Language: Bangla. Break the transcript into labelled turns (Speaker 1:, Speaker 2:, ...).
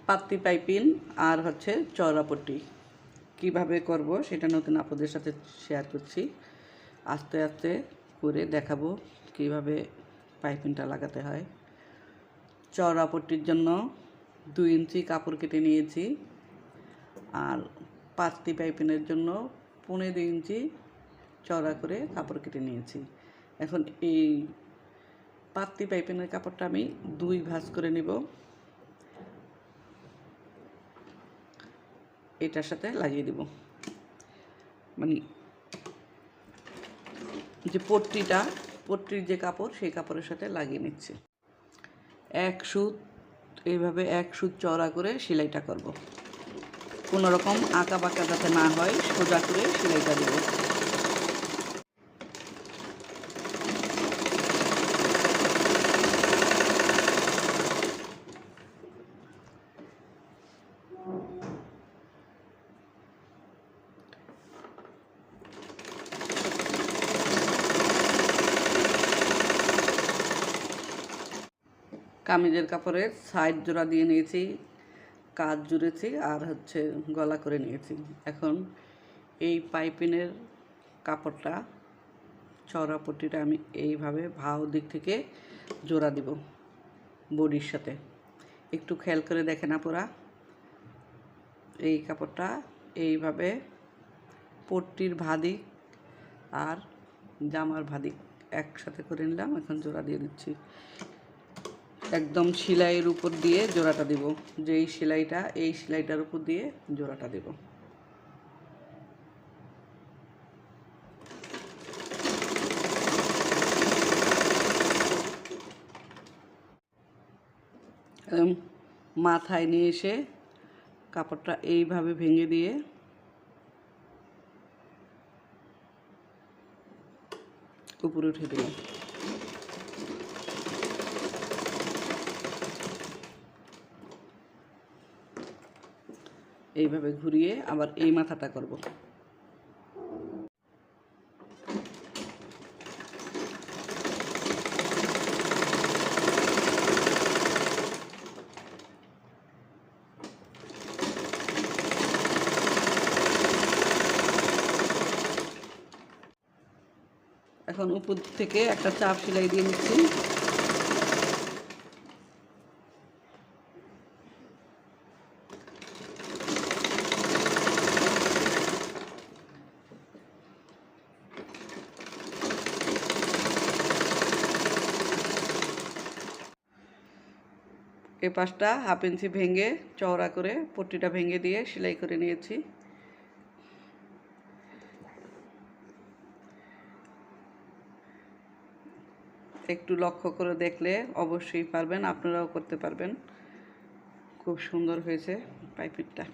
Speaker 1: পাত্তি পাইপিং আর হচ্ছে চওড়া পট্টি কীভাবে করব সেটা নতুন আপনাদের সাথে শেয়ার করছি। আস্তে আস্তে করে দেখাবো কিভাবে পাইপিংটা লাগাতে হয়। চওড়া পট্টির জন্য 2 ইঞ্চি কাপড় কেটে নিয়েছি, আর পাত্তি পাইপিংয়ের জন্য 1.5 ইঞ্চি চওড়া করে কাপড় কেটে নিয়েছি। এখন এই পাত্তি পাইপিংয়ের কাপড়টা আমি 2 ভাঁজ করে নেব, এটার সাথে লাগিয়ে দেব। মানে যে পট্টির যে কাপড় সেই কাপড়ের সাথে লাগিয়ে নিচ্ছি। 1 সুত এইভাবে 1 সুত চওড়া করে সেলাইটা করব। কোনো রকম আঁকা বাঁকা যাতে না হয়, সোজা করে সেলাইটা দেব। কামিজের কাপড়ের সাইড জোড়া দিয়ে নিয়েছি, কাজ জুড়েছি আর হচ্ছে গলা করে নিয়েছি। এখন এই পাইপিংয়ের কাপড়টা চওড়া পট্টিটা আমি এইভাবে ভাও দিক থেকে জোড়া দিব বডির সাথে। একটু খেয়াল করে দেখেন আপনারা, এই কাপড়টা এইভাবে পট্টির ভাদিক আর জামার ভাদিক একসাথে করে নিলাম। এখন জোড়া দিয়ে দিচ্ছি, একদম সেলাইয়ের উপর দিয়ে জোড়াটা দেব। যেই সেলাইটা এই সেলাইটার উপর দিয়ে জোড়াটা দেব। মাথায় নিয়ে এসে কাপড়টা এইভাবে ভেঙে দিয়ে উপরে উঠে দিলাম। এইভাবে ঘুরিয়ে আবার এই মাথাটা করব। এখন উপর থেকে একটা চাপ সেলাই দিয়ে নিচ্ছি। এই পাশটা 1/2 ইঞ্চি ভেঙে চওড়া করে পট্টিটা ভেঙে দিয়ে সেলাই করে নিয়েছি। একটু লক্ষ্য করে দেখলে অবশ্যই পারবেন, আপনারাও করতে পারবেন। খুব সুন্দর হয়েছে পাইপিংটা।